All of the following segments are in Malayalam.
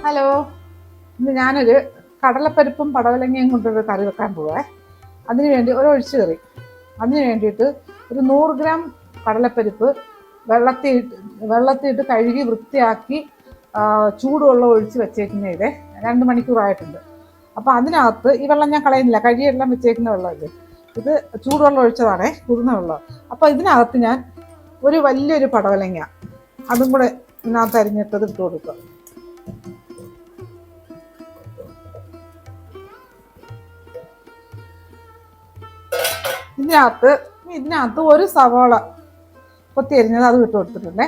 ഹലോ, ഇന്ന് ഞാനൊരു കടലപ്പരിപ്പും പടവലങ്ങയും കൊണ്ടൊരു കറി വെക്കാൻ പോവേ. അതിന് വേണ്ടി ഒരു ഒഴിച്ചു കറി. അതിന് വേണ്ടിയിട്ട് ഒരു 100 ഗ്രാം കടലപ്പരിപ്പ് വെള്ളത്തിയിട്ട് കഴുകി വൃത്തിയാക്കി ചൂടുവെള്ളം ഒഴിച്ച് വെച്ചേക്കുന്ന ഇത് 2 മണിക്കൂറായിട്ടുണ്ട്. അപ്പോൾ അതിനകത്ത് ഈ വെള്ളം ഞാൻ കളയുന്നില്ല, കഴുകിയെല്ലാം വെച്ചേക്കുന്ന വെള്ളമല്ലേ ഇത്, ചൂടുവെള്ളം ഒഴിച്ചതാണേ, കുതിർന്ന വെള്ളം. അപ്പോൾ ഇതിനകത്ത് ഞാൻ ഒരു വലിയൊരു പടവലങ്ങ അതും കൂടെ ഇതിനകത്ത് അരിഞ്ഞിട്ടത് ഇട്ട് കൊടുക്കുക. ഇതിനകത്ത് ഒരു സവാള കൊത്തി അരിഞ്ഞത് അത് ഇട്ട് കൊടുത്തിട്ടുണ്ടേ.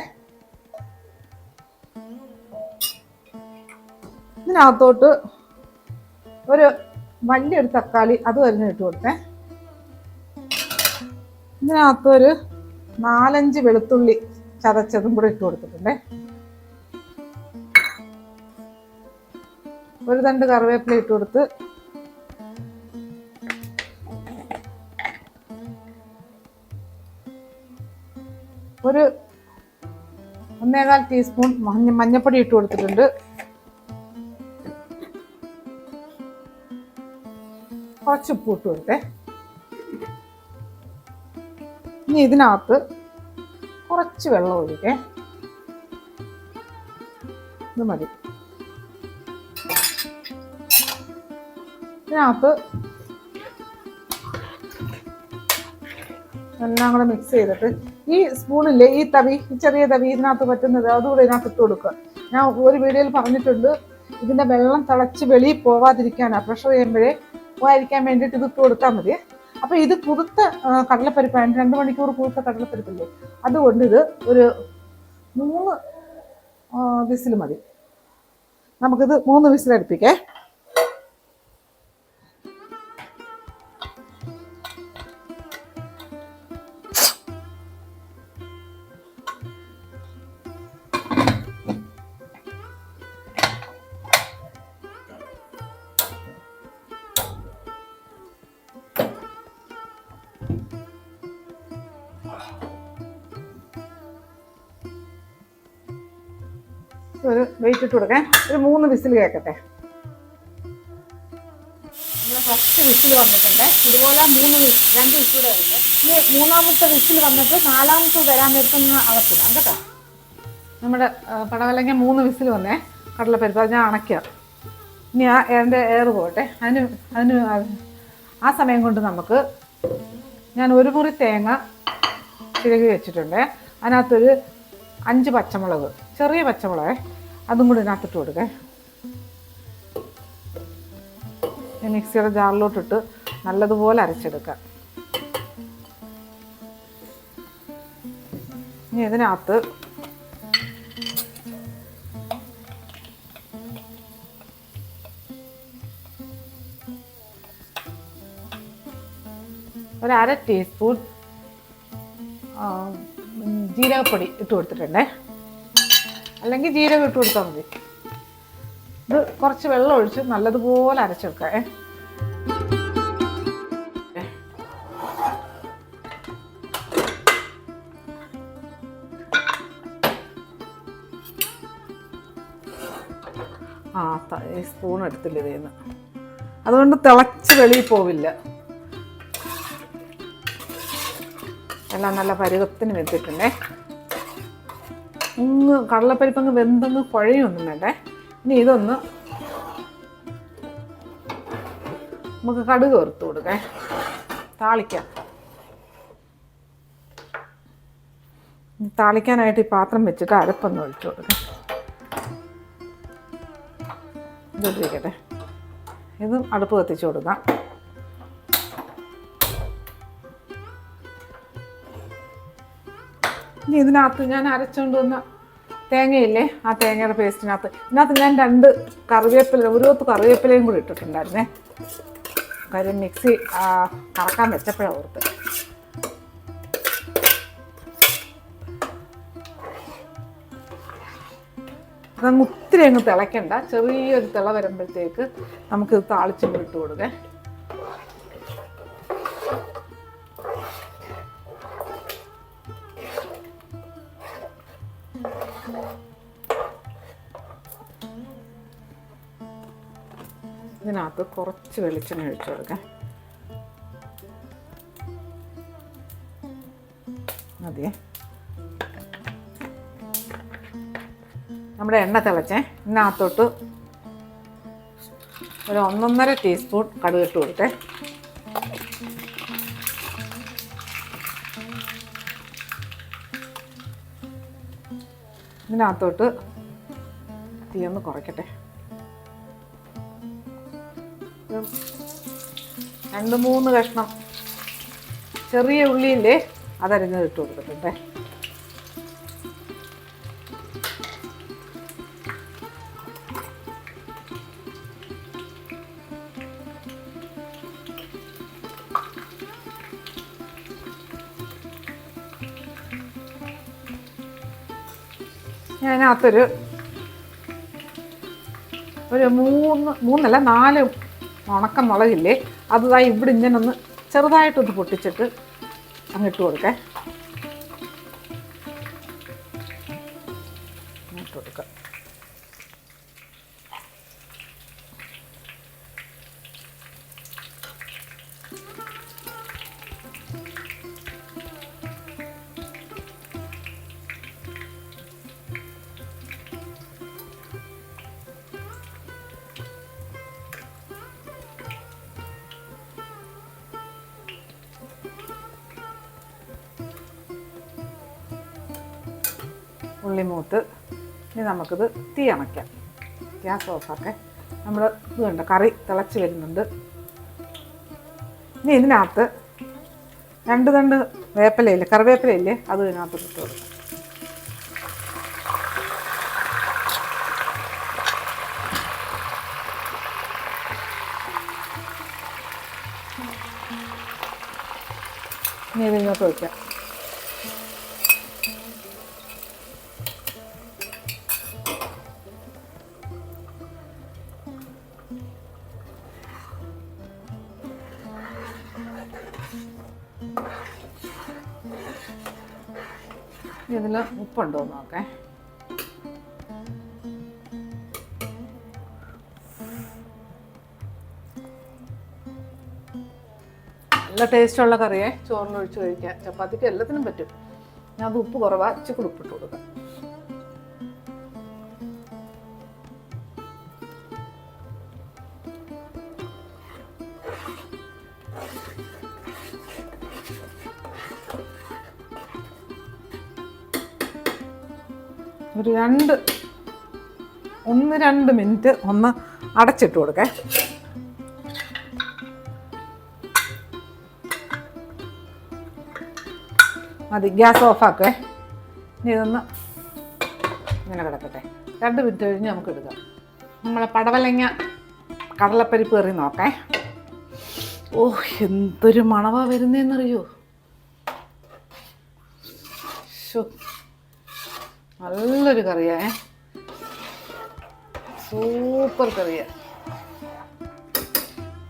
ഇതിനകത്തോട്ട് ഒരു വലിയൊരു തക്കാളി അത് അരിഞ്ഞ് ഇട്ട് കൊടുത്തേ. ഇതിനകത്തൊരു 4-5 വെളുത്തുള്ളി ചതച്ചതും കൂടെ ഇട്ട് കൊടുത്തിട്ടുണ്ടേ. ഒരു തണ്ട് കറിവേപ്പില ഇട്ട് കൊടുത്ത് ഒരു 1.25 ടീസ്പൂൺ മഞ്ഞൾപ്പൊടി ഇട്ട് കൊടുത്തിട്ടുണ്ട്. കുറച്ച് ഉപ്പ് ഇട്ട് കൊടുത്തേ. ഇനി ഇതിനകത്ത് കുറച്ച് വെള്ളം ഒഴിക്കേ. ഇത് മതി. ഇതിനകത്ത് എല്ലാം കൂടെ മിക്സ് ചെയ്തിട്ട് ഈ സ്പൂണില്ലേ, ഈ ചെറിയ തവി ഇതിനകത്ത് പറ്റുന്നത് അതുകൂടെ ഇതിനകത്ത് ഇട്ട് കൊടുക്കുക. ഞാൻ ഒരു വീഡിയോയിൽ പറഞ്ഞിട്ടുണ്ട്, ഇതിൻ്റെ വെള്ളം തിളച്ച് വെളിയിൽ പോവാതിരിക്കാനാണ്, പ്രഷർ ചെയ്യുമ്പോഴേ പോകാതിരിക്കാൻ വേണ്ടിയിട്ട് ഇത് ഇട്ട് കൊടുത്താൽ മതി. അപ്പോൾ ഇത് കുതിർത്ത കടലപ്പരിപ്പാണ്, 2 മണിക്കൂർ കുതിർത്ത കടലപ്പരിപ്പല്ലേ, അതുകൊണ്ട് ഇത് ഒരു 3 വിസിൽ മതി. നമുക്കിത് 3 വിസിലടുപ്പിക്കേ. ഒരു വെയിറ്റ് ഇട്ട് കൊടുക്കാൻ, ഒരു 3 വിസിൽ കേൾക്കട്ടെ. നമ്മുടെ ഫസ്റ്റ് വിസിൽ വന്നിട്ടുണ്ട്. ഇതുപോലെ 2 വിസിൽ കേൾക്കട്ടെ. ഈ 3ാമത്തെ വിസിൽ വന്നിട്ട് 4ാമത്തെ വരാൻ നേരത്തൊന്ന് അടച്ചിടാം കേട്ടോ. നമ്മുടെ പടവലങ്ങ 3 വിസിൽ വന്നേ, കടലപ്പരിപ്പ് അത് ഞാൻ അണയ്ക്കുക. ഇനി എൻ്റെ എയർ പോകട്ടെ. അതിന് ആ സമയം കൊണ്ട് ഞാൻ 1 മുറി തേങ്ങ ചിരകി വെച്ചിട്ടുണ്ട്. അതിനകത്തൊരു 5 പച്ചമുളക്, ചെറിയ പച്ചമുളക്, അതും കൂടി ഇതിനകത്തിട്ട് കൊടുക്കേ. മിക്സിയുടെ ജാറിലോട്ടിട്ട് നല്ലതുപോലെ അരച്ചെടുക്കാം. ഇനി ഇതിനകത്ത് ഒരു 1/2 ടീസ്പൂൺ ജീരകപ്പൊടി ഇട്ട് കൊടുത്തിട്ടുണ്ടേ, അല്ലെങ്കിൽ ജീരകം ഇട്ട് കൊടുത്താൽ മതി. ഇത് കുറച്ച് വെള്ളം ഒഴിച്ച് നല്ലതുപോലെ അരച്ചെടുക്കാം. ഈ സ്പൂൺ എടുത്തില്ല ഇതേന്ന്, അതുകൊണ്ട് തിളച്ച് വെളിയിൽ പോവില്ല. എല്ലാം നല്ല പരുവത്തിന് വെച്ചിട്ടുണ്ടേ. കടലപ്പരിപ്പങ്ങ് വെന്തങ്ങ് കുഴയൊന്നും വേണ്ടേ. ഇനി ഇതൊന്ന് നമുക്ക് കടുക് വറുത്ത് കൊടുക്കേ, താളിക്കാം. താളിക്കാനായിട്ട് ഈ പാത്രം വെച്ചിട്ട് അരപ്പൊന്ന് ഒഴിച്ചു കൊടുക്കാം. ഇതിട്ടിരിക്കട്ടെ. ഇതും അടുപ്പ് കത്തിച്ചു കൊടുക്കാം. ഇനി ഇതിനകത്ത് ഞാൻ അരച്ചുകൊണ്ട് വന്ന തേങ്ങയില്ലേ, ആ തേങ്ങയുടെ ഇതിനകത്ത് ഞാൻ 2 കറിവേപ്പില, ഒരു കൊത്ത് കറിവേപ്പിലയും കൂടി ഇട്ടിട്ടുണ്ടായിരുന്നേ. കാര്യം മിക്സി കറക്കാൻ വെച്ചപ്പോഴാണ് ഓർത്ത്. അതങ്ങ് ഒത്തിരി അങ്ങ് തിളയ്ക്കണ്ട, ചെറിയൊരു തിള വരുമ്പോഴത്തേക്ക് നമുക്കിത് താളിച്ചും ഇട്ട് കൊടുക്കേ. ഇതിനകത്ത് കുറച്ച് വെളിച്ചെണ്ണ ഒഴിച്ചു കൊടുക്കാം. മതിയേ. നമ്മുടെ എണ്ണ തിളച്ചേ. ഇതിനകത്തോട്ട് ഒരു 1.5 ടീസ്പൂൺ കടുക് ഇട്ട് കൊടുത്തേ. ഇതിനകത്തോട്ട് തീയൊന്ന് കുറയ്ക്കട്ടെ. 2-3 കഷ്ണം ചെറിയ ഉള്ളിയില്ലേ, അതരിഞ്ഞത് ഇട്ട് കൊടുത്തിട്ടുണ്ടേ. ഞാനകത്തൊരു 4 ഉണക്കമുളകില്ലേ, അതായി ഇവിടെ ഇങ്ങനെ ഒന്ന് ചെറുതായിട്ടൊന്ന് പൊട്ടിച്ചിട്ട് അങ്ങിട്ട് കൊടുക്കാം. ഇട്ട് കൊടുക്കാം. ഉള്ളി മൂത്ത്. ഇനി നമുക്കിത് തീ അണയ്ക്കാം. ഗ്യാസ് ഓഫാക്കെ. നമ്മൾ ഇത് കണ്ട കറി തിളച്ച് വരുന്നുണ്ട്. ഇനി ഇതിനകത്ത് 2 തണ്ട് വേപ്പിലയില്ലേ, കറിവേപ്പിലയില്ലേ, അത് ഇതിനകത്ത് ഇട്ട് കൊടുക്കും. ഇനി ഇതിങ്ങോട്ട് വയ്ക്കാം. ഇതിൽ ഉപ്പുണ്ടോ എന്ന് നോക്കേ. നല്ല ടേസ്റ്റുള്ള കറിയെ ചോറിനൊഴിച്ച് കഴിക്കാം. ചപ്പാത്തിക്ക് എല്ലാത്തിനും പറ്റും. ഞാൻ അത് ഉപ്പ് കുറവാ, ഇച്ചിരി ഉപ്പിട്ട് കൊടുക്കാം. ഒരു 1-2 മിനിറ്റ് ഒന്ന് അടച്ചിട്ട് കൊടുക്കേ. മതി. ഗ്യാസ് ഓഫാക്കേ. ഇനി ഇതൊന്ന് ഇങ്ങനെ കിടക്കട്ടെ. 2 മിനിറ്റ് കഴിഞ്ഞ് നമുക്ക് എടുക്കാം. നമ്മളെ പടവലങ്ങ കടലപ്പരിപ്പ് കറി നോക്കേ. ഓ, എന്തൊരു മണവാ വരുന്നതെന്നറിയോ. നല്ലൊരു കറിയാ, സൂപ്പർ കറിയാ.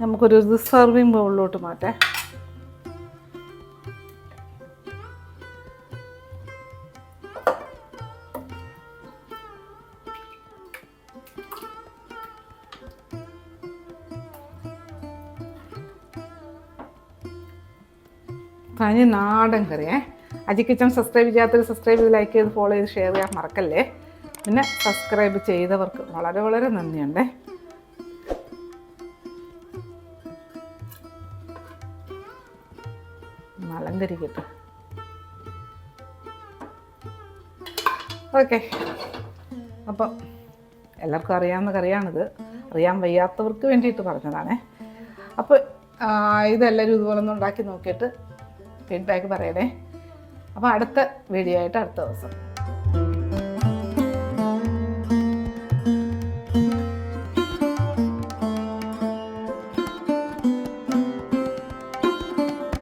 നമുക്കൊരു സെർവിങ് ബൗളിലോട്ട് മാറ്റേ. തനി നാടൻ കറിയേ. അജി കിച്ചൺ സബ്സ്ക്രൈബ് ചെയ്യാത്തവർ സബ്സ്ക്രൈബ് ചെയ്ത്, ലൈക്ക് ചെയ്ത്, ഫോളോ ചെയ്ത്, ഷെയർ ചെയ്യാൻ മറക്കല്ലേ. പിന്നെ സബ്സ്ക്രൈബ് ചെയ്തവർക്ക് വളരെ വളരെ നന്ദിയുണ്ടേ. അലങ്കരിക്കട്ടെ. ഓക്കെ, അപ്പം എല്ലാവർക്കും അറിയാവുന്ന കറിയാണിത്. അറിയാൻ വയ്യാത്തവർക്ക് വേണ്ടിയിട്ട് പറഞ്ഞതാണേ. അപ്പോൾ ഇതെല്ലാവരും ഇതുപോലെ ഒന്ന് ഉണ്ടാക്കി നോക്കിയിട്ട് ഫീഡ്ബാക്ക് പറയണേ. അപ്പോൾ അടുത്ത വീഡിയോ ആയിട്ട് അടുത്ത ദിവസം.